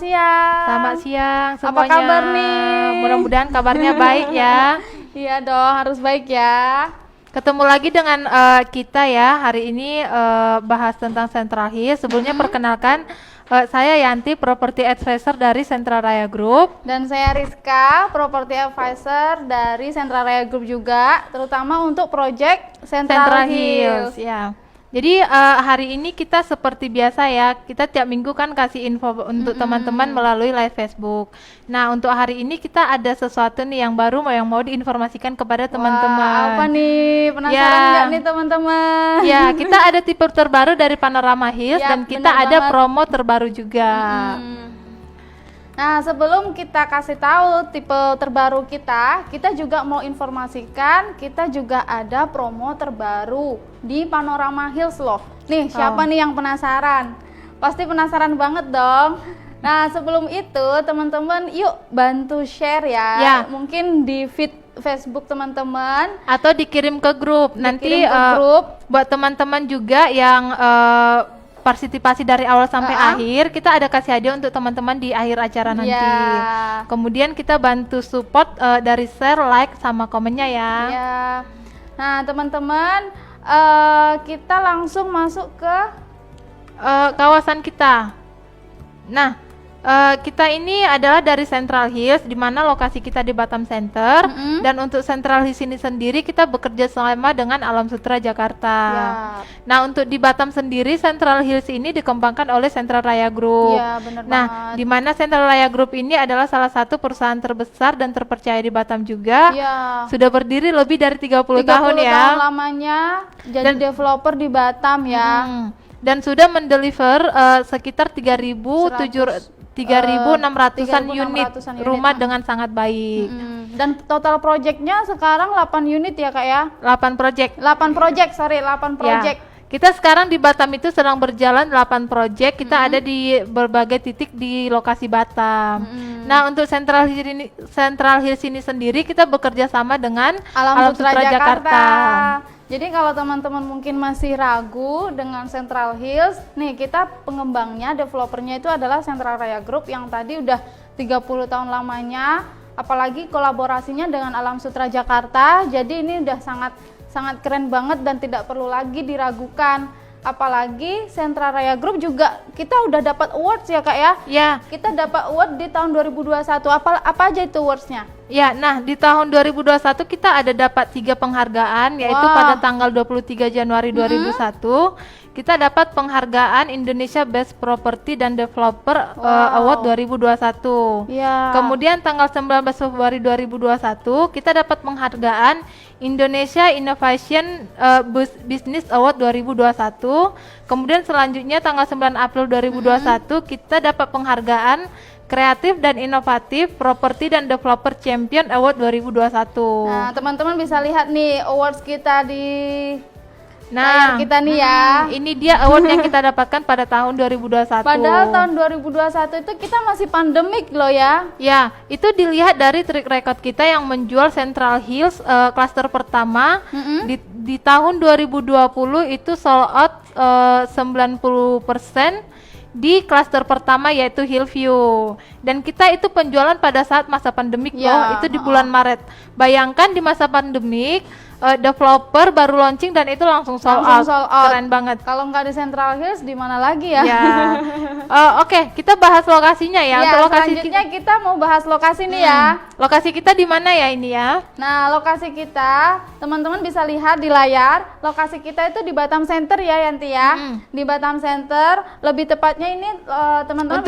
siang. Selamat siang semuanya. Apa kabar nih? Mudah-mudahan kabarnya baik ya. Iya dong, harus baik ya. Ketemu lagi dengan kita ya. Hari ini bahas tentang Central Hills. Sebelumnya perkenalkan, saya Yanti, Property Advisor dari Central Raya Group. Dan saya Rizka, Property Advisor dari Central Raya Group juga, terutama untuk project Central Hills. Ya. Jadi hari ini kita seperti biasa ya, kita tiap minggu kan kasih info untuk teman-teman melalui live Facebook. Nah, untuk hari ini kita ada sesuatu nih yang baru yang mau diinformasikan kepada teman-teman. Apa nih? Penasaran nggak nih teman-teman? Ya, kita ada tipe terbaru dari Panorama Hills dan kita ada promo terbaru juga. Nah, sebelum kita kasih tahu tipe terbaru kita juga mau informasikan kita juga ada promo terbaru di Panorama Hills loh. Nih, siapa nih yang penasaran? Pasti penasaran banget dong. Nah, sebelum itu teman-teman yuk bantu share ya. Mungkin di feed Facebook teman-teman atau dikirim ke grup. Nanti grup buat teman-teman juga yang partisipasi dari awal sampai akhir, kita ada kasih hadiah untuk teman-teman di akhir acara nanti. Kemudian kita bantu support dari share, like, sama komennya ya. Nah teman-teman, kita langsung masuk ke kawasan kita. Nah, kita ini adalah dari Central Hills, di mana lokasi kita di Batam Center. Dan untuk Central Hills ini sendiri kita bekerja sama dengan Alam Sutera Jakarta. Nah, untuk di Batam sendiri Central Hills ini dikembangkan oleh Central Raya Group. Nah, di mana Central Raya Group ini adalah salah satu perusahaan terbesar dan terpercaya di Batam juga. Sudah berdiri lebih dari 30 tahun ya. 30 tahun lamanya jadi developer di Batam ya. Dan sudah mendeliver sekitar 3.600-an unit rumah dengan sangat baik. Dan total projectnya sekarang 8 unit ya Kak ya? 8 project. Ya. Kita sekarang di Batam itu sedang berjalan 8 project. Kita ada di berbagai titik di lokasi Batam. Nah, untuk Central Hills ini sendiri kita bekerja sama dengan Alam Sutera Jakarta. Jadi kalau teman-teman mungkin masih ragu dengan Central Hills, nih kita pengembangnya, developernya itu adalah Central Raya Group yang tadi udah 30 tahun lamanya, apalagi kolaborasinya dengan Alam Sutera Jakarta. Jadi ini udah sangat keren banget dan tidak perlu lagi diragukan. Apalagi Central Raya Group juga kita udah dapat awards ya Kak ya? Ya. Kita dapat award di tahun 2021. Apa aja itu awardsnya? Ya, nah di tahun 2021 kita ada dapat 3 penghargaan, yaitu pada tanggal 23 Januari 2001 kita dapat penghargaan Indonesia Best Property dan Developer Award 2021. Kemudian tanggal 19 Februari 2021 kita dapat penghargaan Indonesia Innovation Business Award 2021. Kemudian selanjutnya tanggal 9 April 2021 kita dapat penghargaan Kreatif dan Inovatif Property dan Developer Champion Award 2021. Nah, teman-teman bisa lihat nih awards kita di layar kita nih ya. Ini dia award yang kita dapatkan pada tahun 2021. Padahal tahun 2021 itu kita masih pandemik loh ya. Ya, itu dilihat dari track record kita yang menjual Central Hills klaster pertama di tahun 2020 itu sold out 90% di klaster pertama yaitu Hillview. Dan kita itu penjualan pada saat masa pandemik loh, itu di bulan Maret. Bayangkan di masa pandemik developer baru launching dan itu langsung sold out. Keren banget. Kalau nggak di Central Hills di mana lagi ya? Oke, kita bahas lokasinya ya. Untuk lokasi selanjutnya kita mau bahas lokasi nih ya. Lokasi kita di mana ya ini ya? Nah, lokasi kita teman-teman bisa lihat di layar. Lokasi kita itu di Batam Center ya Yanti ya. Di Batam Center, lebih tepatnya ini teman-teman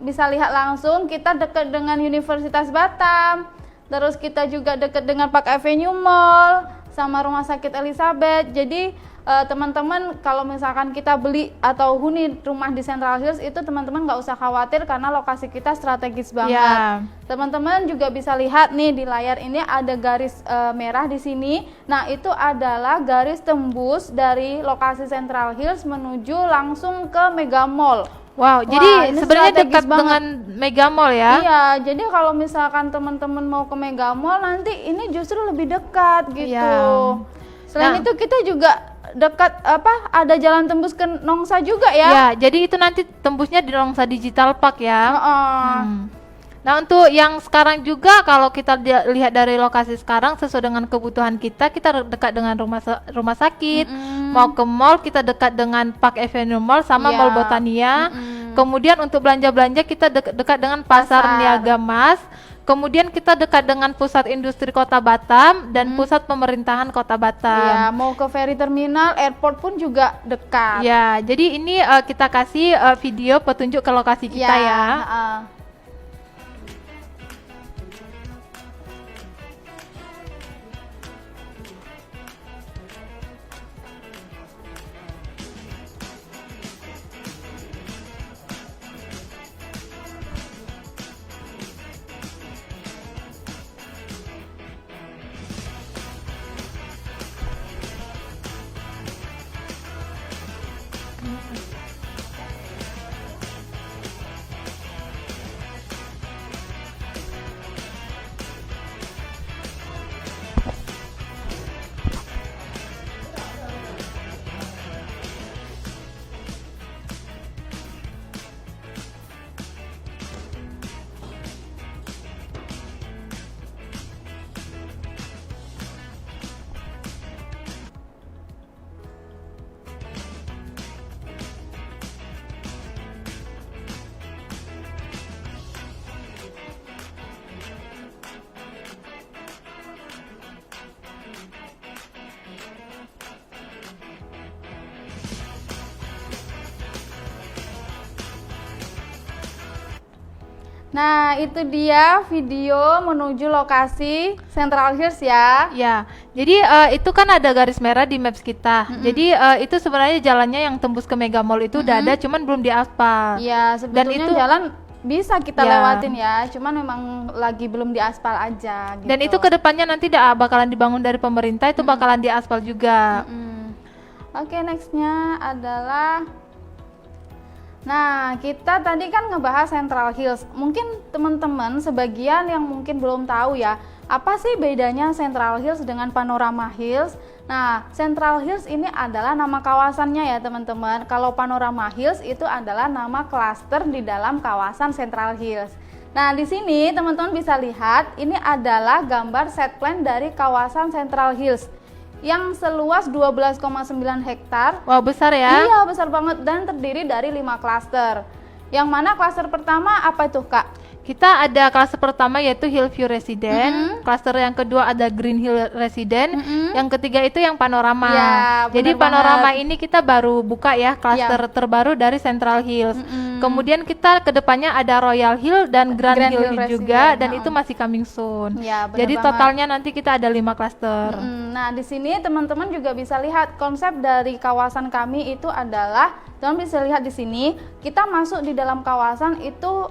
bisa lihat langsung kita dekat dengan Universitas Batam. Terus kita juga dekat dengan Park Avenue Mall sama Rumah Sakit Elizabeth. Jadi teman-teman kalau misalkan kita beli atau huni rumah di Central Hills itu teman-teman nggak usah khawatir karena lokasi kita strategis banget. Teman-teman juga bisa lihat nih di layar ini ada garis merah di sini. Nah, itu adalah garis tembus dari lokasi Central Hills menuju langsung ke Mega Mall. Wow, jadi sebenarnya dekat dengan Mega Mall ya? Iya, jadi kalau misalkan teman-teman mau ke Mega Mall nanti ini justru lebih dekat gitu. Selain itu kita juga dekat ada jalan tembus ke Nongsa juga ya. Ya, jadi itu nanti tembusnya di Nongsa Digital Park ya. Nah, untuk yang sekarang juga kalau kita lihat dari lokasi sekarang sesuai dengan kebutuhan kita dekat dengan rumah sakit. Mau ke mall kita dekat dengan Park Avenue Mall sama Mall Botania. Kemudian untuk belanja-belanja kita dekat dengan Pasar Niaga Mas. Kemudian kita dekat dengan pusat industri Kota Batam dan pusat pemerintahan Kota Batam. Ya, mau ke ferry terminal, airport pun juga dekat. Ya, jadi ini kita kasih video petunjuk ke lokasi kita ya. Nah, itu dia video menuju lokasi Central Hills ya. Ya, jadi itu kan ada garis merah di maps kita. Jadi itu sebenarnya jalannya yang tembus ke Mega Mall itu udah ada, cuman belum diaspal. Iya, sebetulnya itu jalan bisa kita lewatin ya, cuman memang lagi belum diaspal aja. Gitu. Dan itu kedepannya nanti bakalan dibangun dari pemerintah, itu bakalan diaspal juga. Oke, nextnya adalah nah, kita tadi kan ngebahas Central Hills. Mungkin teman-teman sebagian yang mungkin belum tahu ya, apa sih bedanya Central Hills dengan Panorama Hills? Nah, Central Hills ini adalah nama kawasannya ya teman-teman. Kalau Panorama Hills itu adalah nama klaster di dalam kawasan Central Hills. Nah, di sini teman-teman bisa lihat ini adalah gambar set plan dari kawasan Central Hills yang seluas 12,9 hektar. Wah, besar ya? Iya, besar banget dan terdiri dari 5 klaster. Yang mana klaster pertama apa itu, Kak? Kita ada klaster pertama yaitu Hillview Residence, klaster yang kedua ada Green Hill Residence, yang ketiga itu yang Panorama. Ya, jadi Panorama ini kita baru buka ya, klaster terbaru dari Central Hills. Kemudian kita kedepannya ada Royal Hill dan Grand Hill juga, dan itu masih coming soon. Ya, jadi totalnya nanti kita ada 5 klaster. Nah, di sini teman-teman juga bisa lihat konsep dari kawasan kami itu adalah, teman bisa lihat di sini, kita masuk di dalam kawasan itu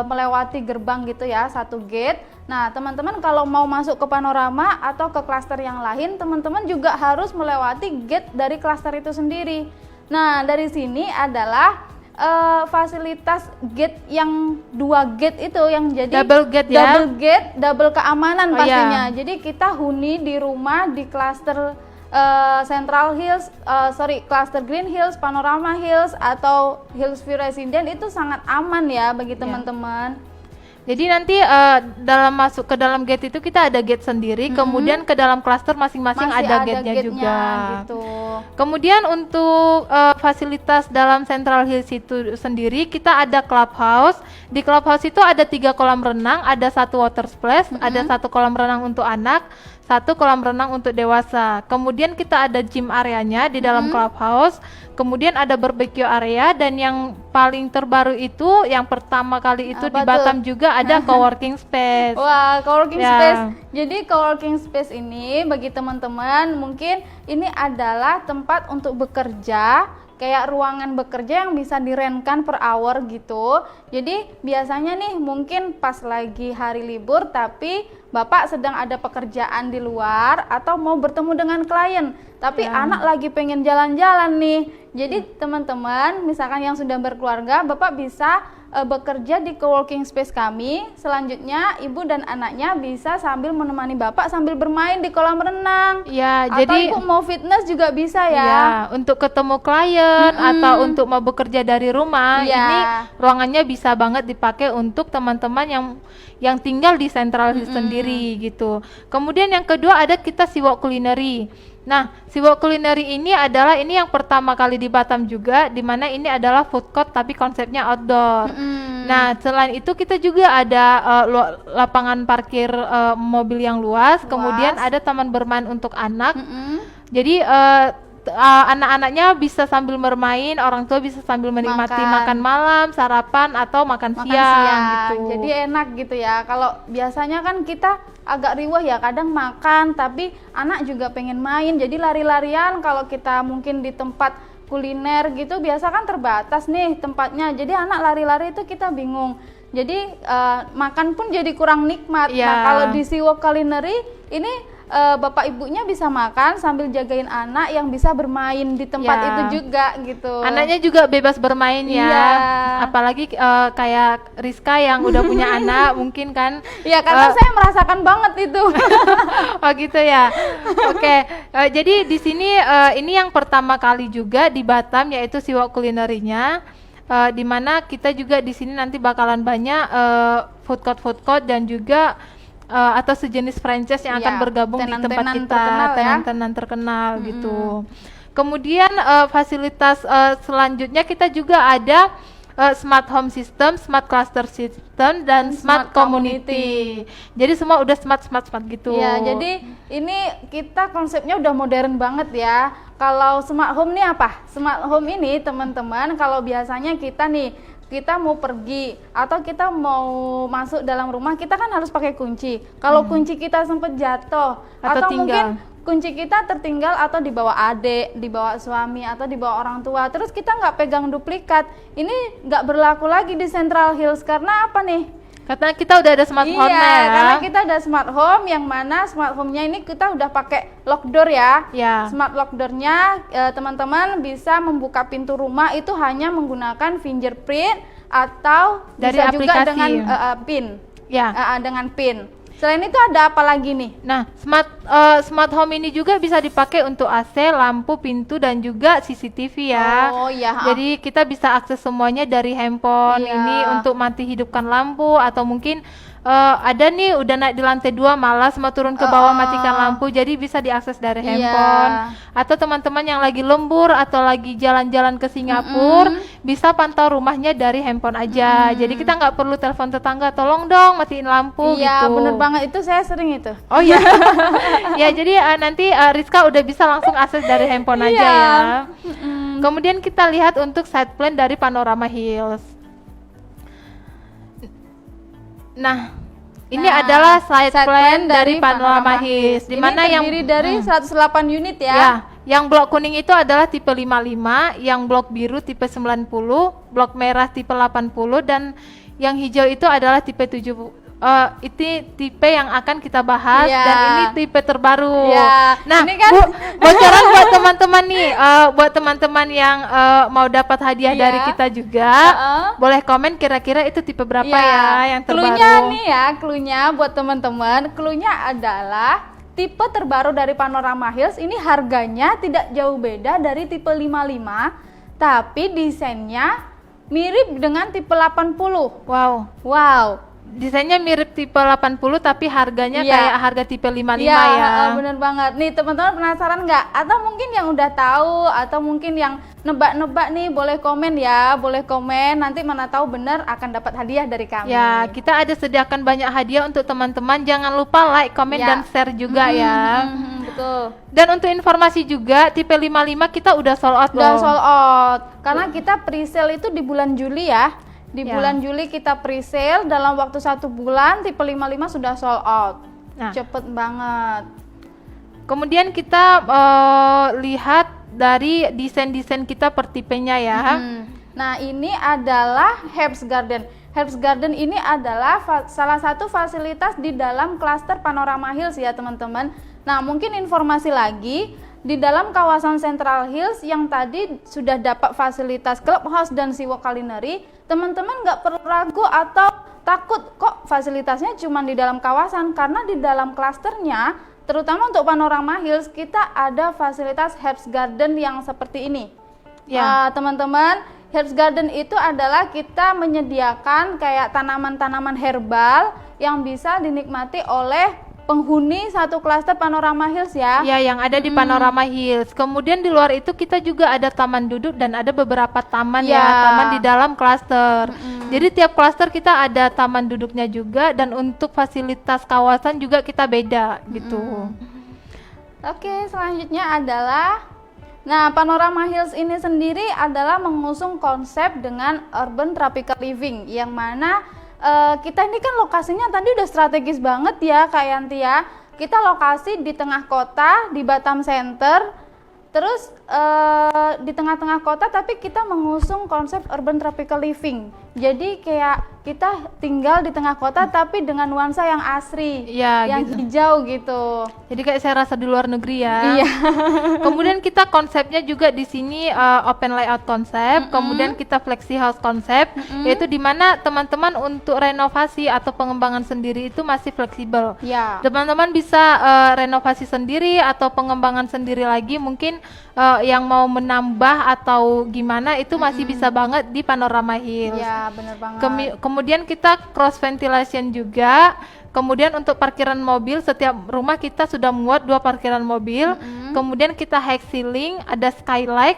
melewati gerbang gitu ya, satu gate. Nah, teman-teman kalau mau masuk ke Panorama atau ke klaster yang lain, teman-teman juga harus melewati gate dari klaster itu sendiri. Nah, dari sini adalah fasilitas gate yang 2 gate itu yang jadi double gate ya. Double gate, double keamanan pastinya. Jadi kita huni di rumah di klaster Central Hills, klaster Green Hills, Panorama Hills atau Hillview Residence itu sangat aman ya bagi teman-teman. Jadi nanti dalam masuk ke dalam gate itu kita ada gate sendiri, kemudian ke dalam klaster masing-masing ada gate-nya juga. Gitu. Kemudian untuk fasilitas dalam Central Hills itu sendiri kita ada clubhouse. Di clubhouse itu ada 3 kolam renang, ada 1 water splash, ada 1 kolam renang untuk anak, 1 kolam renang untuk dewasa. Kemudian kita ada gym areanya di dalam clubhouse. Kemudian ada barbecue area, dan yang paling terbaru itu yang pertama kali itu di Batam juga ada coworking space. Wah, coworking space. Jadi coworking space ini bagi teman-teman mungkin ini adalah tempat untuk bekerja, kayak ruangan bekerja yang bisa direntkan per hour gitu. Jadi biasanya nih mungkin pas lagi hari libur tapi Bapak sedang ada pekerjaan di luar atau mau bertemu dengan klien, tapi anak lagi pengen jalan-jalan nih. Jadi teman-teman misalkan yang sudah berkeluarga, Bapak bisa bekerja di coworking space kami. Selanjutnya ibu dan anaknya bisa sambil menemani bapak sambil bermain di kolam renang. Ya, atau jadi ibu mau fitness juga bisa ya. Ya, untuk ketemu klien atau untuk mau bekerja dari rumah, Iya. ini ruangannya bisa banget dipakai untuk teman-teman yang tinggal di Central Hills sendiri gitu. Kemudian yang kedua ada kita Siwok Culinary. Nah, Siwok Culinary ini yang pertama kali di Batam juga, di mana ini adalah food court tapi konsepnya outdoor. Nah, selain itu kita juga ada lapangan parkir mobil yang luas, kemudian ada taman bermain untuk anak. Jadi anak-anaknya bisa sambil bermain, orang tua bisa sambil menikmati makan malam, sarapan atau makan siang gitu. Jadi enak gitu ya. Kalau biasanya kan kita agak riwah ya, kadang makan tapi anak juga pengen main. Jadi lari-larian kalau kita mungkin di tempat kuliner gitu biasa kan terbatas nih tempatnya. Jadi anak lari-lari itu kita bingung. Jadi makan pun jadi kurang nikmat. Nah, kalau di Siwok Culinary ini bapak ibunya bisa makan sambil jagain anak yang bisa bermain di tempat itu juga gitu. Anaknya juga bebas bermain ya. Apalagi kayak Rizka yang udah punya anak mungkin kan. Iya, karena saya merasakan banget itu. Oh gitu ya. Oke. Jadi di sini ini yang pertama kali juga di Batam yaitu Siwok Culinary-nya. Di mana kita juga di sini nanti bakalan banyak food court dan juga atau sejenis franchise yang akan bergabung di tempat kita, tenan-tenan terkenal gitu. Kemudian fasilitas selanjutnya kita juga ada smart home system, smart cluster system, dan smart community. Jadi semua udah smart gitu. Ya, jadi ini kita konsepnya udah modern banget ya. Kalau smart home nih apa? Smart home ini teman-teman, kalau biasanya kita mau pergi atau kita mau masuk dalam rumah, kita kan harus pakai kunci. Kalau kunci kita sempat jatuh atau mungkin kunci kita tertinggal atau dibawa adik, dibawa suami atau dibawa orang tua, terus kita nggak pegang duplikat, ini nggak berlaku lagi di Central Hills. Karena apa nih? Karena kita udah ada smart home ya. Karena kita ada smart home, yang mana smart home-nya ini kita udah pakai lock door ya. Smart lock door-nya teman-teman bisa membuka pintu rumah itu hanya menggunakan fingerprint atau dari bisa aplikasi. juga dengan PIN. Dengan PIN. Selain itu ada apa lagi nih? Nah, smart home ini juga bisa dipakai untuk AC, lampu, pintu, dan juga CCTV ya. Oh iya. Jadi kita bisa akses semuanya dari handphone. Ini untuk mati hidupkan lampu atau mungkin ada nih udah naik di lantai 2 malas mau turun ke bawah matikan lampu, jadi bisa diakses dari handphone. Atau teman-teman yang lagi lembur atau lagi jalan-jalan ke Singapura bisa pantau rumahnya dari handphone aja. Jadi kita nggak perlu telepon tetangga, tolong dong matiin lampu gitu. Iya, bener banget, itu saya sering itu. Oh iya. Ya, jadi nanti Rizka udah bisa langsung akses dari handphone aja ya. Kemudian kita lihat untuk side plan dari Panorama Hills. Nah, ini adalah side plan dari Panorama Hills, di mana yang terdiri dari 108 unit ya. Ya, yang blok kuning itu adalah tipe 55, yang blok biru tipe 90, blok merah tipe 80, dan yang hijau itu adalah tipe 70. Itu tipe yang akan kita bahas dan ini tipe terbaru. Nah, ini kan bocoran buat teman-teman nih, buat teman-teman yang mau dapat hadiah dari kita juga, boleh komen kira-kira itu tipe berapa ya yang terbaru. Cluenya nih ya, cluenya buat teman-teman, cluenya adalah tipe terbaru dari Panorama Hills. Ini harganya tidak jauh beda dari tipe 55, tapi desainnya mirip dengan tipe 80. Wow. Desainnya mirip tipe 80 tapi harganya kayak harga tipe 55 ya. Bener banget. Nih teman-teman penasaran nggak? Atau mungkin yang udah tahu atau mungkin yang nebak-nebak nih, boleh komen ya, boleh komen. Nanti mana tahu bener akan dapat hadiah dari kami. Ya, kita ada sediakan banyak hadiah untuk teman-teman. Jangan lupa like, komen dan share juga ya. Betul. Dan untuk informasi juga tipe 55 kita udah sold out. Udah sold out. Karena kita pre-sale itu di bulan Juli ya. Di bulan Juli kita pre-sale, dalam waktu 1 bulan tipe 55 sudah sold out. Cepet banget. Kemudian kita lihat dari desain-desain kita per tipenya ya. Nah, ini adalah Herbs Garden. Herbs Garden ini adalah salah satu fasilitas di dalam klaster Panorama Hills ya teman-teman. Nah, mungkin informasi lagi, di dalam kawasan Central Hills yang tadi sudah dapat fasilitas clubhouse dan seawork culinary, teman-teman nggak perlu ragu atau takut kok fasilitasnya cuma di dalam kawasan, karena di dalam klasternya, terutama untuk Panorama Hills, kita ada fasilitas Herbs Garden yang seperti ini. Teman-teman, Herbs Garden itu adalah kita menyediakan kayak tanaman-tanaman herbal yang bisa dinikmati oleh penghuni satu klaster Panorama Hills ya. Ya, yang ada di Panorama Hills. Kemudian di luar itu kita juga ada taman duduk dan ada beberapa taman taman di dalam klaster. Jadi tiap klaster kita ada taman duduknya juga, dan untuk fasilitas kawasan juga kita beda gitu. Oke, selanjutnya adalah Panorama Hills ini sendiri adalah mengusung konsep dengan urban tropical living, yang mana kita ini kan lokasinya tadi udah strategis banget ya Kak Yanti ya. Kita lokasi di tengah kota, di Batam Center, terus di tengah-tengah kota, tapi kita mengusung konsep urban tropical living. Jadi kayak kita tinggal di tengah kota tapi dengan nuansa yang asri, yang hijau gitu. Jadi kayak saya rasa di luar negeri ya. Iya. Kemudian kita konsepnya juga di sini open layout konsep, kemudian kita flexi house konsep, yaitu di mana teman-teman untuk renovasi atau pengembangan sendiri itu masih fleksibel. Teman-teman bisa renovasi sendiri atau pengembangan sendiri lagi, mungkin yang mau menambah atau gimana itu masih bisa banget di Panorama Hills. Bener banget. Kemudian kita cross ventilation juga. Kemudian untuk parkiran mobil, setiap rumah kita sudah muat 2 parkiran mobil. Kemudian kita high ceiling, ada skylight,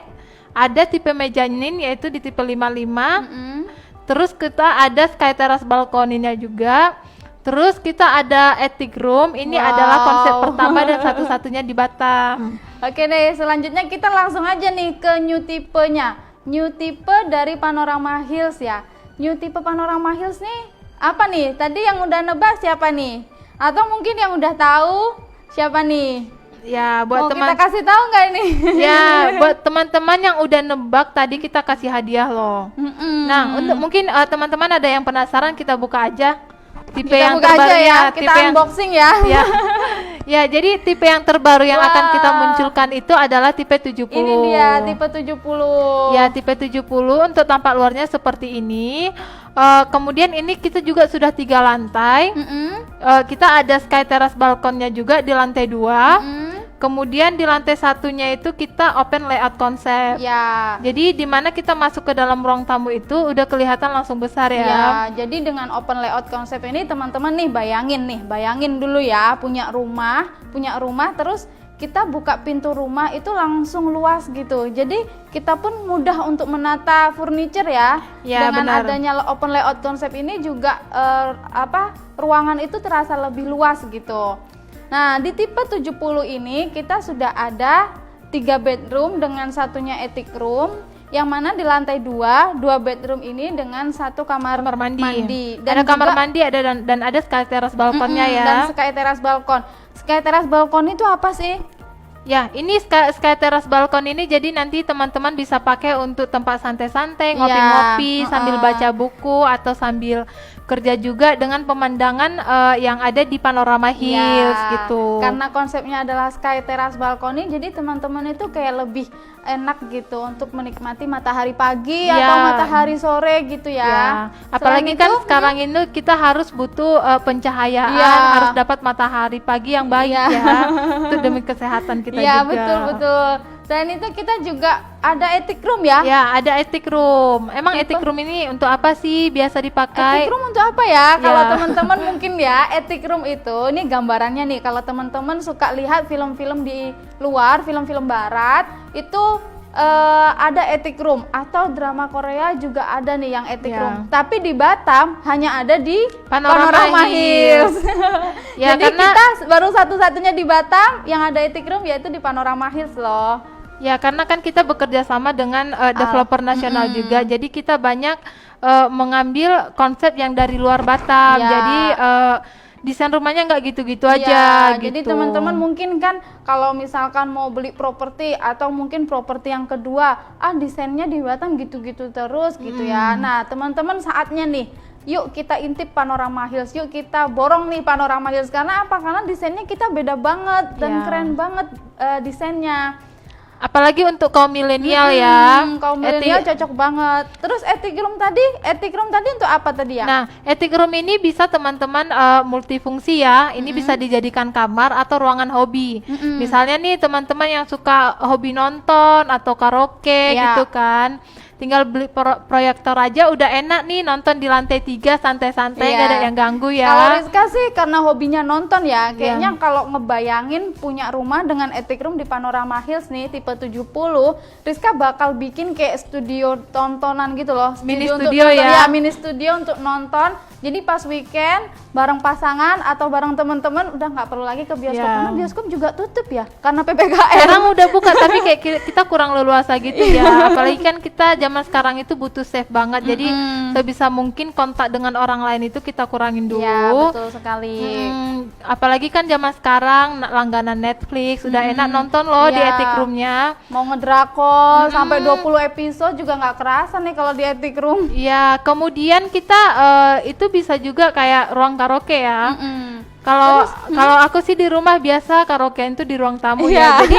ada tipe mezanin yaitu di tipe 55. Terus kita ada sky terrace balkoninya juga. Terus kita ada attic room. Ini adalah konsep pertama dan satu-satunya di Batam. Oke deh, selanjutnya kita langsung aja nih ke new tipenya. New tipe dari Panorama Hills ya. New tipe Panorama Hills nih apa nih? Tadi yang udah nebak siapa nih? Atau mungkin yang udah tahu siapa nih? Ya, buat kita kasih tahu nggak ini? Ya, buat teman-teman yang udah nebak tadi kita kasih hadiah loh. Nah, untuk mungkin teman-teman ada yang penasaran, kita buka aja tipe kita yang buka terbaru aja ya, ya, kita unboxing ya. Ya, jadi tipe yang terbaru yang akan kita munculkan itu adalah tipe 70. Ini dia tipe 70. Ya, tipe 70 untuk tampak luarnya seperti ini. Kemudian ini kita juga sudah 3 lantai. Kita ada sky terrace balkonnya juga di lantai 2. Kemudian di lantai satunya itu kita open layout konsep. Jadi di mana kita masuk ke dalam ruang tamu itu udah kelihatan langsung besar ya. Jadi dengan open layout konsep ini teman-teman nih bayangin dulu ya, punya rumah terus kita buka pintu rumah itu langsung luas gitu. Jadi kita pun mudah untuk menata furniture ya. Dengan adanya open layout konsep ini juga ruangan itu terasa lebih luas gitu. Nah, di tipe 70 ini kita sudah ada 3 bedroom dengan satunya attic room, yang mana di lantai 2 bedroom ini dengan 1 kamar mandi. Dan ada kamar mandi dan ada sky terrace balkonnya ya. Dan sky terrace balkon. Sky terrace balkon itu apa sih? Ya, ini sky terrace balkon ini jadi nanti teman-teman bisa pakai untuk tempat santai-santai, ngopi-ngopi sambil baca buku atau sambil kerja juga dengan pemandangan yang ada di Panorama Hills gitu. Karena konsepnya adalah sky terrace balkoni, jadi teman-teman itu kayak lebih enak gitu untuk menikmati matahari pagi atau matahari sore gitu ya. Apalagi kan sekarang ini kita harus butuh pencahayaan, harus dapat matahari pagi yang baik ya. Itu demi kesehatan kita juga. Iya, betul. Selain itu kita juga ada attic room ya? Ya, ada attic room. Emang attic room ini untuk apa sih biasa dipakai? Attic room untuk apa ya? Kalau teman-teman mungkin ya, attic room itu, ini gambarannya nih, kalau teman-teman suka lihat film-film di luar, film-film barat, itu ada attic room, atau drama Korea juga ada nih yang attic room. Tapi di Batam hanya ada di Panorama Hills. Jadi kita baru satu-satunya di Batam yang ada attic room yaitu di Panorama Hills loh. Ya, karena kan kita bekerja sama dengan developer nasional juga, jadi kita banyak mengambil konsep yang dari luar Batam. Jadi desain rumahnya nggak gitu-gitu aja gitu. Jadi teman-teman mungkin kan kalau misalkan mau beli properti atau mungkin properti yang kedua, desainnya di Batam gitu-gitu terus gitu ya. Nah, teman-teman saatnya nih yuk kita intip Panorama Hills, yuk kita borong nih Panorama Hills. Karena apa? Karena desainnya kita beda banget dan keren banget desainnya. Apalagi untuk kaum milenial ya. Kaum milenial cocok banget. Terus attic room tadi untuk apa tadi ya? Nah, attic room ini bisa teman-teman multifungsi ya. Ini bisa dijadikan kamar atau ruangan hobi. Misalnya nih teman-teman yang suka hobi nonton atau karaoke gitu kan. Tinggal beli proyektor aja udah enak nih nonton di lantai 3 santai-santai, gak ada yang ganggu ya. Kalau Rizka sih karena hobinya nonton ya, kayaknya kalau ngebayangin punya rumah dengan attic room di Panorama Hills nih tipe 70, Rizka bakal bikin kayak studio tontonan gitu loh. Mini untuk studio nonton, ya. Mini studio untuk nonton. Jadi pas weekend bareng pasangan atau bareng teman-teman udah nggak perlu lagi ke bioskop, karena bioskop juga tutup ya karena PPKM. Sekarang udah buka tapi kayak kita kurang leluasa gitu ya. Apalagi kan kita zaman sekarang itu butuh safe banget. Jadi sebisa mungkin kontak dengan orang lain itu kita kurangin dulu. Iya, betul sekali. Apalagi kan zaman sekarang langganan Netflix udah enak nonton loh di attic roomnya. Mau ngedrakor sampai 20 episode juga nggak kerasa nih kalau di attic room. Iya, kemudian kita itu bisa juga kayak ruang karaoke ya. Kalau aku sih di rumah biasa karaoke itu di ruang tamu ya. Jadi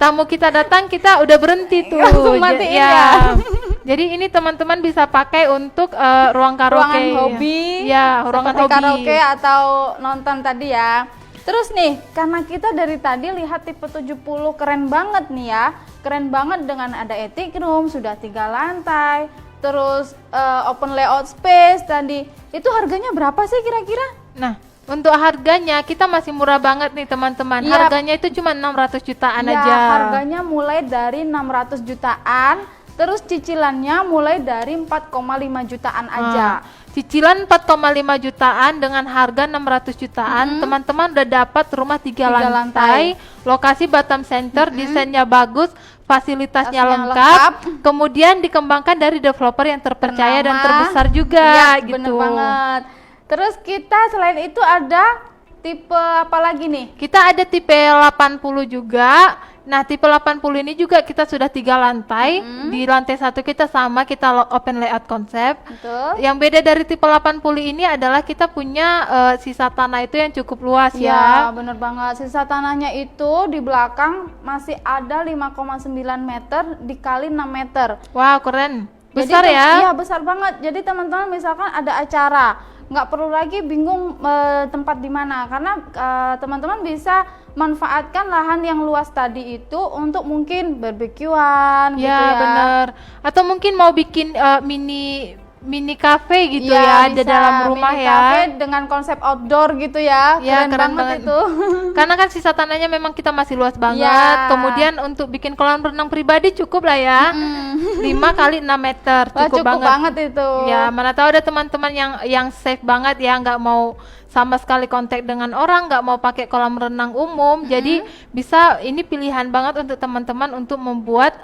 tamu kita datang kita udah berhenti tuh. Matiin ya. Jadi ini teman-teman bisa pakai untuk ruang karaoke. Ruangan hobi. Ya, ruangan hobi. Karaoke atau nonton tadi ya. Terus nih, karena kita dari tadi lihat tipe 70 keren banget nih ya. Keren banget dengan ada attic room, sudah 3 lantai. Terus open layout space tadi. Itu harganya berapa sih kira-kira? Nah, untuk harganya kita masih murah banget nih teman-teman. Harganya itu cuma 600 jutaan aja. Harganya mulai dari 600 jutaan. Terus cicilannya mulai dari 4,5 jutaan aja. Cicilan 4,5 jutaan dengan harga 600 jutaan. Teman-teman udah dapat rumah 3 lantai. Lokasi Batam Center, desainnya bagus, fasilitasnya lengkap. Kemudian dikembangkan dari developer yang terpercaya dan terbesar juga gitu. Bener banget. Terus kita selain itu ada tipe apa lagi nih? Kita ada tipe 80 juga. Nah, tipe 80 ini juga kita sudah 3 lantai. Di lantai 1 kita sama, kita open layout konsep. Betul. Yang beda dari tipe 80 ini adalah kita punya sisa tanah itu yang cukup luas ya. Bener banget. Sisa tanahnya itu di belakang masih ada 5,9 meter dikali 6 meter. Wow, keren. Besar ya? Iya, besar banget. Jadi teman-teman misalkan ada acara, nggak perlu lagi bingung tempat di mana, karena teman-teman bisa manfaatkan lahan yang luas tadi itu untuk mungkin barbekyuan gitu ya. Bener. Atau mungkin mau bikin mini cafe gitu ya di dalam rumah mini ya. Cafe dengan konsep outdoor gitu ya. Keren banget itu. Karena kan sisa tanahnya memang kita masih luas banget. Kemudian untuk bikin kolam renang pribadi cukup lah ya. 5 kali 6 meter cukup banget itu. Ya, mana tahu ada teman-teman yang safe banget ya, nggak mau sama sekali kontak dengan orang, nggak mau pakai kolam renang umum. Jadi bisa, ini pilihan banget untuk teman-teman untuk membuat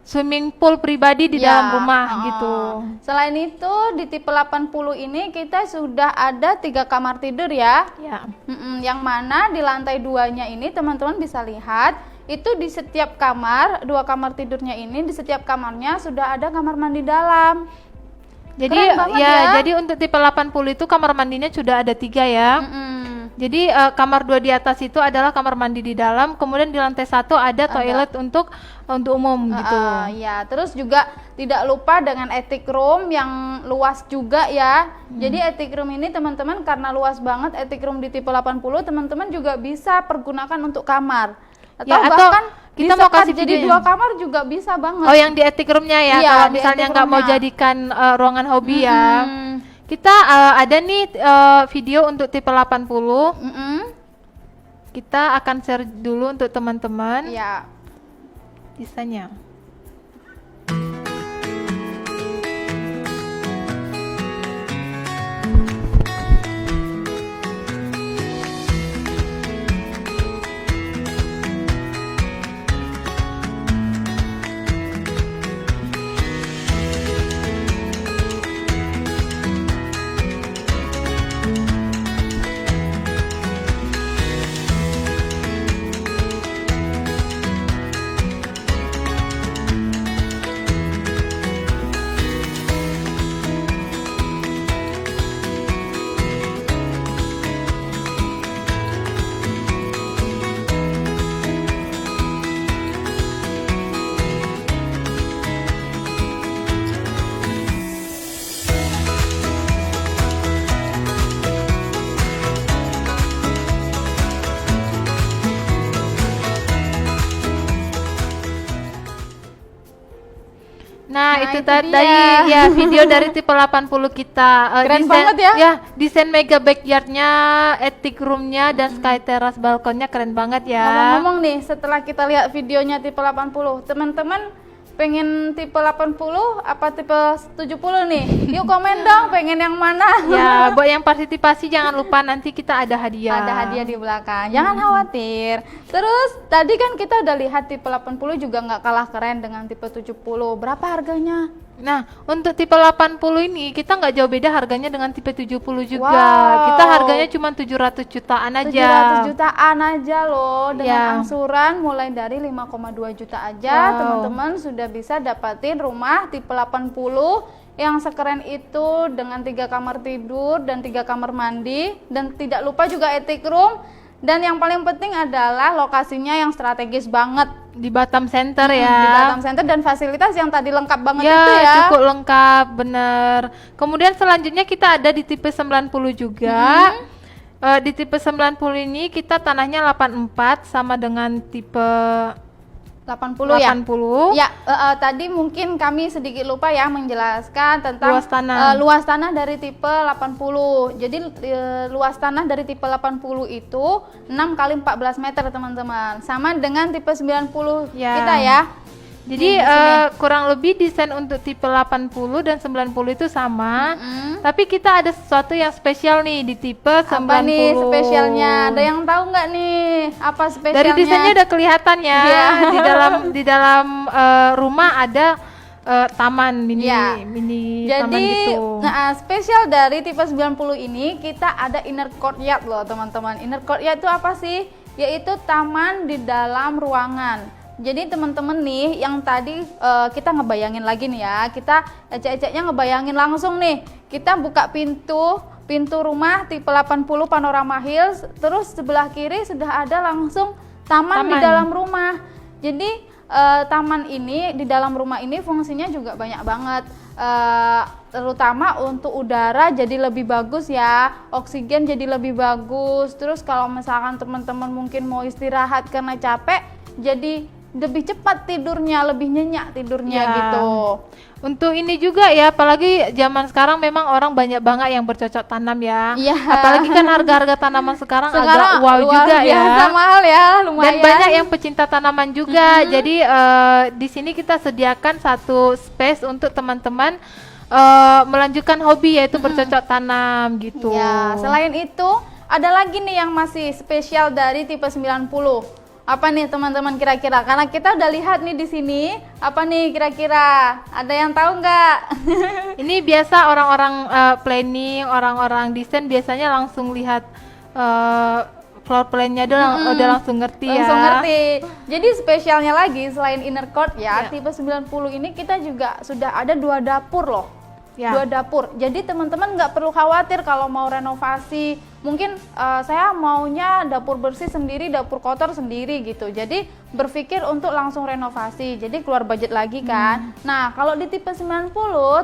swimming pool pribadi di dalam rumah gitu. Selain itu di tipe 80 ini kita sudah ada 3 kamar tidur ya. Yang mana di lantai 2-nya ini teman-teman bisa lihat itu di setiap kamar, 2 kamar tidurnya ini di setiap kamarnya sudah ada kamar mandi dalam. Jadi jadi untuk tipe 80 itu kamar mandinya sudah ada 3 ya. Jadi kamar 2 di atas itu adalah kamar mandi di dalam, kemudian di lantai 1 ada toilet untuk umum gitu. Ya, terus juga tidak lupa dengan attic room yang luas juga ya. Jadi attic room ini teman-teman karena luas banget, attic room di tipe 80 teman-teman juga bisa pergunakan untuk kamar. Atau bahkan kita mau kasih jadi 2 kamar juga bisa banget. Oh, yang di attic roomnya ya, kalau misalnya nggak mau jadikan ruangan hobi ya. Kita ada nih video untuk tipe 80. Kita akan share dulu untuk teman-teman. Iya. Desainnya. itu itu tadi dia. ya video dari tipe 80 kita. Keren banget ya. Ya, desain mega backyardnya, attic roomnya dan sky terrace balkonnya keren banget ya. Ngomong-ngomong nih, setelah kita lihat videonya tipe 80, teman-teman pengen tipe 80 apa tipe 70 nih? Yuk komen dong, pengen yang mana? Ya, buat yang partisipasi jangan lupa nanti kita ada hadiah. Ada hadiah di belakang, jangan khawatir. Terus tadi kan kita udah lihat tipe 80 juga nggak kalah keren dengan tipe 70. Berapa harganya? Nah, untuk tipe 80 ini kita nggak jauh beda harganya dengan tipe 70 juga. Wow. Kita harganya cuma 700 jutaan aja. 700 jutaan aja loh, dengan Ya. angsuran mulai dari 5,2 juta aja. Wow. Teman-teman sudah bisa dapatin rumah tipe 80 yang sekeren itu dengan 3 kamar tidur dan 3 kamar mandi, dan tidak lupa juga attic room, dan yang paling penting adalah lokasinya yang strategis banget Di Batam Center ya. di Batam Center, dan fasilitas yang tadi lengkap banget Ya, itu ya. cukup lengkap, bener. Kemudian selanjutnya kita ada di tipe 90 juga. Di tipe 90 ini kita tanahnya 84 sama dengan tipe 80 ya. 80. Ya, tadi mungkin kami sedikit lupa ya menjelaskan tentang Luas tanah. luas tanah dari tipe 80. Jadi luas tanah dari tipe 80 itu 6 kali 14 meter teman-teman. Sama dengan tipe 90 Ya. kita ya. Jadi Di sini. kurang lebih desain untuk tipe 80 dan 90 itu sama. Mm. Tapi kita ada sesuatu yang spesial nih di tipe 90. Apa nih spesialnya? Ada yang tahu nggak nih apa spesialnya? Dari desainnya udah kelihatan ya. Iya. Di dalam rumah ada taman mini Iya. mini taman Jadi, gitu. spesial dari tipe 90 ini kita ada inner courtyard loh teman-teman. Inner courtyard itu apa sih? Yaitu taman di dalam ruangan. Jadi teman-teman nih yang tadi kita ngebayangin lagi nih ya, kita ecek-eceknya ngebayangin langsung nih. Kita buka pintu rumah tipe 80 Panorama Hills, terus sebelah kiri sudah ada langsung taman di dalam rumah. Jadi taman ini di dalam rumah ini fungsinya juga banyak banget, terutama untuk udara jadi lebih bagus ya, oksigen jadi lebih bagus. Terus kalau misalkan teman-teman mungkin mau istirahat karena capek, jadi lebih cepat tidurnya, lebih nyenyak tidurnya Ya. gitu. Untuk ini juga ya, apalagi zaman sekarang memang orang banyak banget yang bercocok tanam ya. Iya. Apalagi kan harga-harga tanaman sekarang agak Sekarang wow luar juga ya. biasa mahal ya, lumayan. Dan banyak yang pecinta tanaman juga. Jadi di sini kita sediakan satu space untuk teman-teman melanjutkan hobi, yaitu bercocok tanam gitu. Ya, selain itu ada lagi nih yang masih spesial dari tipe 90. Apa nih teman-teman kira-kira? Karena kita udah lihat nih di sini, apa nih kira-kira? Ada yang tahu nggak? Ini biasa orang-orang planning, orang-orang desain biasanya langsung lihat floor plan-nya udah langsung ngerti Langsung ya. ngerti. Jadi spesialnya lagi selain inner court ya, tipe 90 ini kita juga sudah ada 2 dapur loh. Ya. 2 dapur. Jadi teman-teman nggak perlu khawatir kalau mau renovasi. Mungkin saya maunya dapur bersih sendiri, dapur kotor sendiri gitu. Jadi berpikir untuk langsung renovasi. Jadi keluar budget lagi kan. Nah, kalau di tipe 90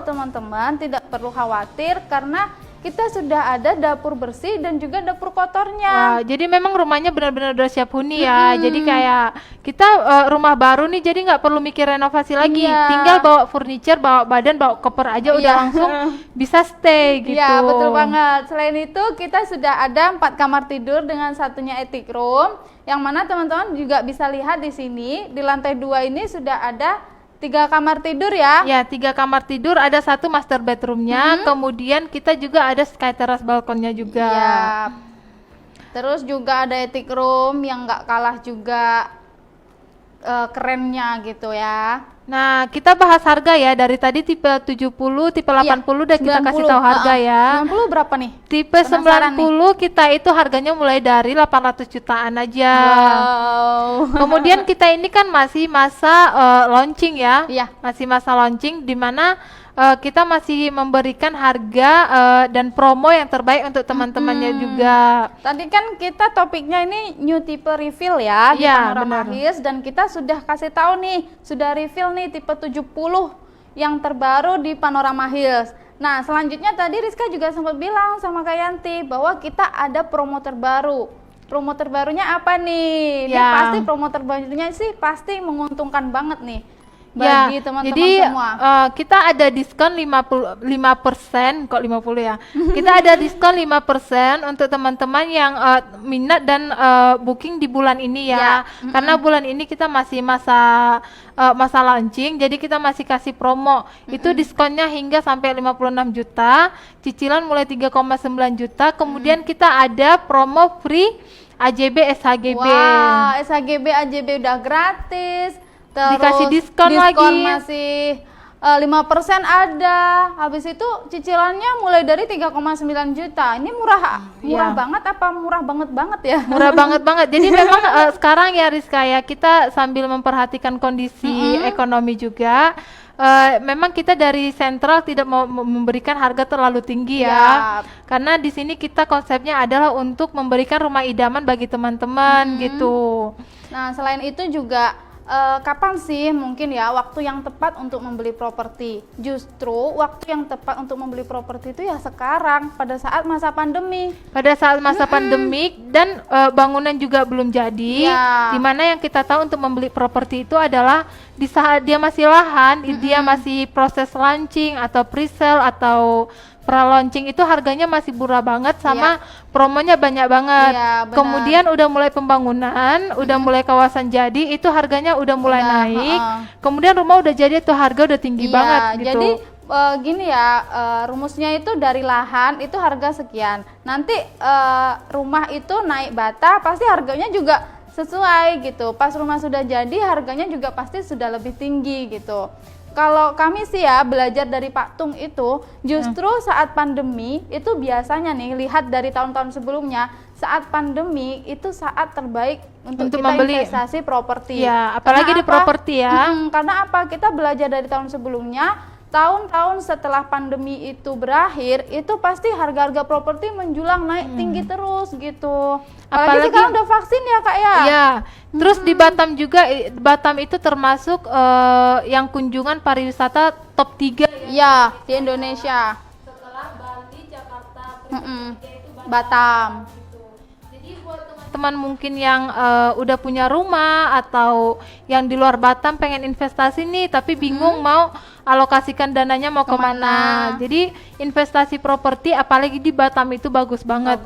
teman-teman tidak perlu khawatir karena kita sudah ada dapur bersih dan juga dapur kotornya. Wah, jadi memang rumahnya benar-benar udah siap huni ya. Jadi kayak kita rumah baru nih, jadi nggak perlu mikir renovasi lagi. Iya. Tinggal bawa furniture, bawa badan, bawa koper aja udah Iya. langsung bisa stay gitu. Iya, betul banget. Selain itu kita sudah ada 4 kamar tidur dengan satunya attic room, yang mana teman-teman juga bisa lihat di sini di lantai 2 ini sudah ada 3 kamar tidur ya. Ya, 3 kamar tidur, ada 1 master bedroomnya, kemudian kita juga ada sky terrace balkonnya juga. Iya. Terus juga ada attic room yang nggak kalah juga kerennya gitu ya. Nah, kita bahas harga ya, dari tadi tipe 70, tipe 80 udah kita kasih tahu harga ya. 90 berapa nih? Tipe Penasaran 90 kita itu harganya mulai dari 800 jutaan aja. Wow. Kemudian kita ini kan masih masa launching ya. Iya. Masih masa launching di mana kita masih memberikan harga dan promo yang terbaik untuk teman-temannya juga. Tadi kan kita topiknya ini new tipe refill ya di Iya, Panorama benar. Hills, dan kita sudah kasih tahu nih, sudah refill nih tipe 70 yang terbaru di Panorama Hills. Nah, selanjutnya tadi Rizka juga sempat bilang sama Kak Yanti bahwa kita ada promo terbaru. Promo terbarunya apa nih? Dia Ya. pasti promo terbarunya sih pasti menguntungkan banget nih. bagi teman-teman jadi, semua. Kita ada diskon 55%, kok 50 ya? Kita ada diskon 5% untuk teman-teman yang minat dan booking di bulan ini ya. Karena bulan ini kita masih masa launching, jadi kita masih kasih promo. Itu diskonnya hingga sampai 56 juta, cicilan mulai 3,9 juta. Kemudian kita ada promo free AJB SHGB. Wah, SHGB AJB udah gratis. Terus dikasih diskon lagi. Masih 5% ada. Habis itu cicilannya mulai dari 3,9 juta. Ini murah banget apa murah banget ya? Murah banget. Jadi memang sekarang ya Rizka ya, kita sambil memperhatikan kondisi ekonomi juga. Memang kita dari sentral tidak mau memberikan harga terlalu tinggi ya. Karena di sini kita konsepnya adalah untuk memberikan rumah idaman bagi teman-teman gitu. Nah, selain itu juga kapan sih mungkin ya waktu yang tepat untuk membeli properti? Justru waktu yang tepat untuk membeli properti itu ya sekarang, pada saat masa pandemi. Pada saat masa pandemik dan bangunan juga belum jadi. Dimana yang kita tahu untuk membeli properti itu adalah di saat dia masih lahan, dia masih proses launching atau pre-sale atau pra-launching, itu harganya masih murah banget sama promonya banyak banget. Kemudian udah mulai pembangunan, udah mulai kawasan jadi, itu harganya udah mulai naik. Kemudian rumah udah jadi, tuh harga udah tinggi banget gitu. Jadi gini ya, rumusnya itu dari lahan itu harga sekian. Nanti rumah itu naik bata, pasti harganya juga sesuai gitu. Pas rumah sudah jadi, harganya juga pasti sudah lebih tinggi gitu. Kalau kami sih ya belajar dari Pak Tung itu, justru saat pandemi itu biasanya nih, lihat dari tahun-tahun sebelumnya, saat pandemi itu saat terbaik untuk kita membeli investasi properti. Ya, apalagi di properti ya. Karena apa? Kita belajar dari tahun sebelumnya, tahun-tahun setelah pandemi itu berakhir, itu pasti harga-harga properti menjulang naik tinggi terus gitu. Apalagi sekarang udah vaksin ya Kak ya. Iya. Terus di Batam juga, Batam itu termasuk yang kunjungan pariwisata top 3 ya di Indonesia. Setelah Bali, Jakarta, Batam. Jadi buat teman-teman mungkin yang udah punya rumah atau yang di luar Batam pengen investasi nih tapi bingung mau alokasikan dananya mau kemana. Jadi investasi properti apalagi di Batam itu bagus banget.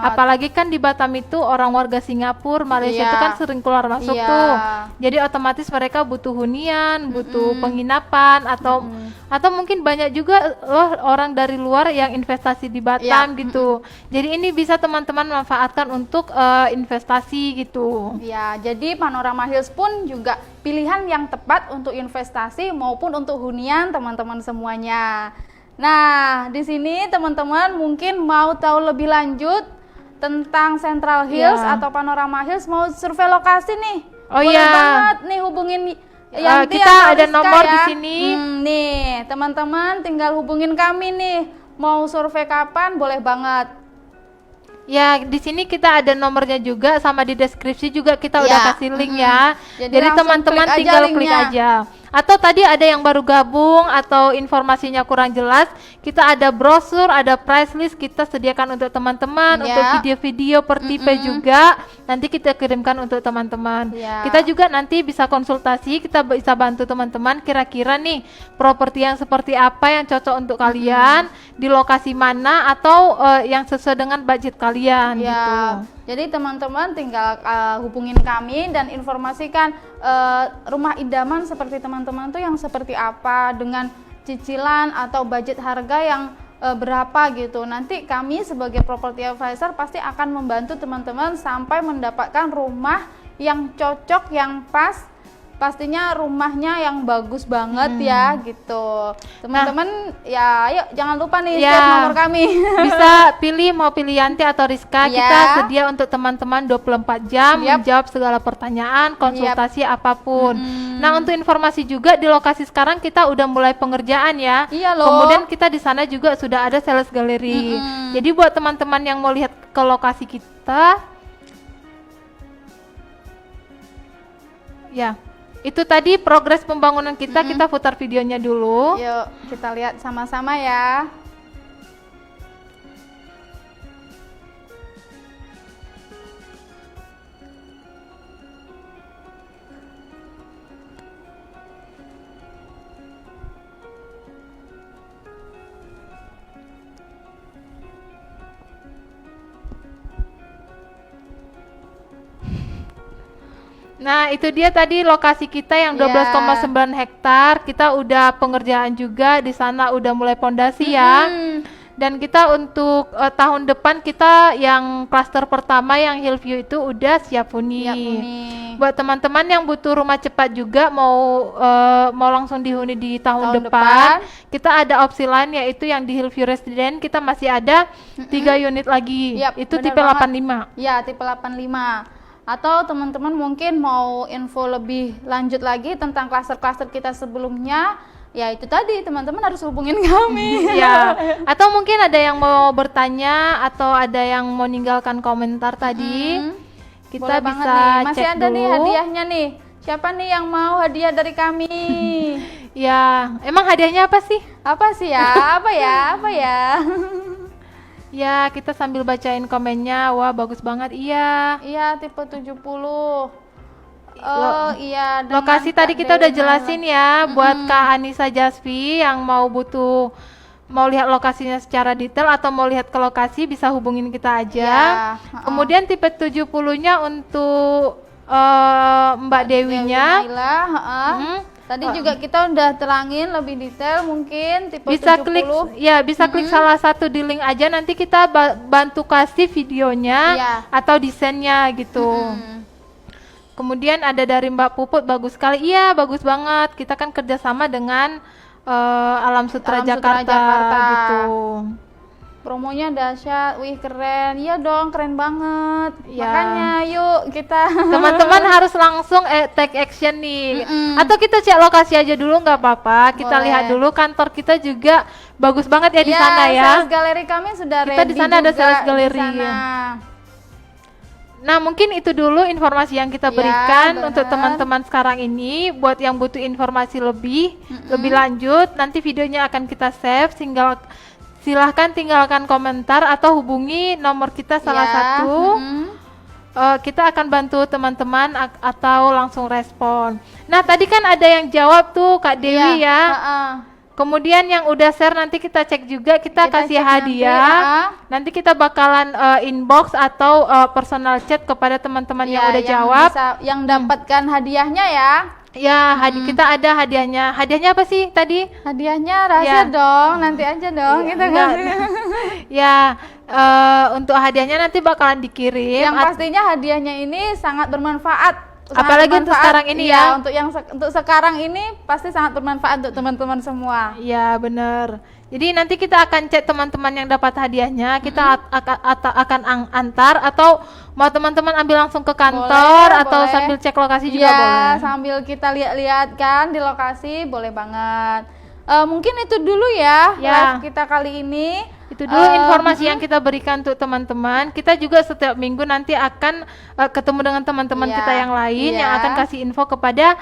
Apalagi kan di Batam itu orang warga Singapura, Malaysia itu kan sering keluar masuk tuh. Jadi otomatis mereka butuh hunian, butuh penginapan atau mungkin banyak juga loh orang dari luar yang investasi di Batam gitu. Jadi ini bisa teman-teman manfaatkan untuk investasi gitu. Ya, jadi Panorama Hills pun juga pilihan yang tepat untuk investasi maupun untuk hunian teman-teman semuanya. Nah, di sini teman-teman mungkin mau tahu lebih lanjut tentang Central Hills atau Panorama Hills, mau survei lokasi nih. Boleh banget nih hubungin Yanti kita ada nomor di sini. Nih, teman-teman tinggal hubungin kami nih. Mau survei kapan boleh banget. Ya, di sini kita ada nomornya juga, sama di deskripsi juga kita udah kasih link ya. Jadi teman-teman tinggal klik aja. Atau tadi ada yang baru gabung atau informasinya kurang jelas, kita ada brosur, ada price list kita sediakan untuk teman-teman, untuk video-video per tipe juga nanti kita kirimkan untuk teman-teman. Kita juga nanti bisa konsultasi, kita bisa bantu teman-teman kira-kira nih properti yang seperti apa yang cocok untuk kalian, di lokasi mana atau yang sesuai dengan budget kalian gitu. Jadi teman-teman tinggal hubungin kami dan informasikan rumah idaman seperti teman-teman tuh yang seperti apa, dengan cicilan atau budget harga yang berapa gitu. Nanti kami sebagai property advisor pasti akan membantu teman-teman sampai mendapatkan rumah yang cocok, yang pas. Pastinya rumahnya yang bagus banget ya gitu. Teman-teman ya ayo jangan lupa nih save nomor kami. Bisa pilih mau pilih Yanti atau Rizka. Kita sedia untuk teman-teman 24 jam menjawab segala pertanyaan, konsultasi apapun. Nah, untuk informasi juga di lokasi sekarang kita udah mulai pengerjaan ya. Kemudian kita di sana juga sudah ada sales gallery. Jadi buat teman-teman yang mau lihat ke lokasi kita itu tadi progres pembangunan kita, kita putar videonya dulu. Yuk, kita lihat sama-sama ya. Nah, itu dia tadi lokasi kita yang 12,9 hektar. Kita udah pengerjaan juga di sana, udah mulai pondasi ya. Dan kita untuk tahun depan kita yang klaster pertama yang Hillview itu udah siap huni. Buat teman-teman yang butuh rumah cepat juga mau langsung dihuni di tahun depan, kita ada opsi lain yaitu yang di Hillview Residence kita masih ada 3 unit lagi. Itu tipe 85. Ya, tipe 85. Atau teman-teman mungkin mau info lebih lanjut lagi tentang klaster-klaster kita sebelumnya, ya itu tadi teman-teman harus hubungin kami. Ya, atau mungkin ada yang mau bertanya atau ada yang mau ninggalkan komentar tadi, kita boleh bisa nih. Masih cek ada dulu. nih hadiahnya nih. Siapa nih yang mau hadiah dari kami? Ya, emang hadiahnya apa sih? Apa sih ya? Apa ya? Ya, kita sambil bacain komennya. Wah, bagus banget. Iya. Iya, tipe 70. Oh iya. Lokasi tadi kita udah jelasin ya buat Kak Anissa Jasfi yang mau lihat lokasinya secara detail atau mau lihat ke lokasi bisa hubungin kita aja. Kemudian tipe 70-nya untuk Mbak Dewinya. Tadi juga kita udah terangin lebih detail mungkin tipe bisa 70. klik bisa klik salah satu di link aja, nanti kita bantu kasih videonya atau desainnya gitu. Kemudian ada dari Mbak Puput, bagus sekali. Iya, bagus banget. Kita kan kerjasama dengan Alam Sutra Jakarta gitu. Promonya dahsyat, wih keren. Iya dong, keren banget. Makanya yuk kita teman-teman harus langsung take action nih. Atau kita cek lokasi aja dulu nggak apa-apa. Kita lihat dulu, kantor kita juga bagus banget ya di sana ya. Sales galeri kami sudah ready. Kita di sana ada sales galeri. Nah, mungkin itu dulu informasi yang kita berikan untuk teman-teman sekarang ini. Buat yang butuh informasi lebih lanjut, nanti videonya akan kita save, silahkan tinggalkan komentar atau hubungi nomor kita salah satu. Kita akan bantu teman-teman atau langsung respon. Nah, tadi kan ada yang jawab tuh Kak Dewi ya. Kemudian yang udah share nanti kita cek juga, kita kasih hadiah. Nanti kita bakalan inbox atau personal chat kepada teman-teman yang udah jawab. Yang dapatkan hadiahnya ya. Ya, kita ada hadiahnya. Hadiahnya apa sih tadi? Hadiahnya rahasia dong, nanti aja dong kita kasih. Ya, untuk hadiahnya nanti bakalan dikirim. Yang pastinya hadiahnya ini sangat bermanfaat. Apalagi untuk sekarang ini ya. Untuk sekarang ini pasti sangat bermanfaat untuk teman-teman semua. Ya, benar. Jadi nanti kita akan cek teman-teman yang dapat hadiahnya, kita akan antar atau mau teman-teman ambil langsung ke kantor atau sambil cek lokasi juga boleh. Sambil kita lihat-lihat kan di lokasi boleh banget. Mungkin itu dulu ya live kita kali ini. Itu dulu informasi yang kita berikan untuk teman-teman. Kita juga setiap minggu nanti akan ketemu dengan teman-teman kita yang lain yang akan kasih info kepada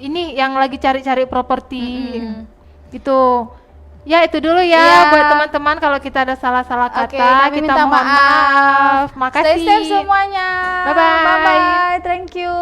ini yang lagi cari-cari properti. Gitu. Ya, itu dulu ya buat teman-teman. Kalau kita ada salah-salah kata, kita minta mohon maaf. Makasih. Stay safe semuanya. Bye-bye. Thank you.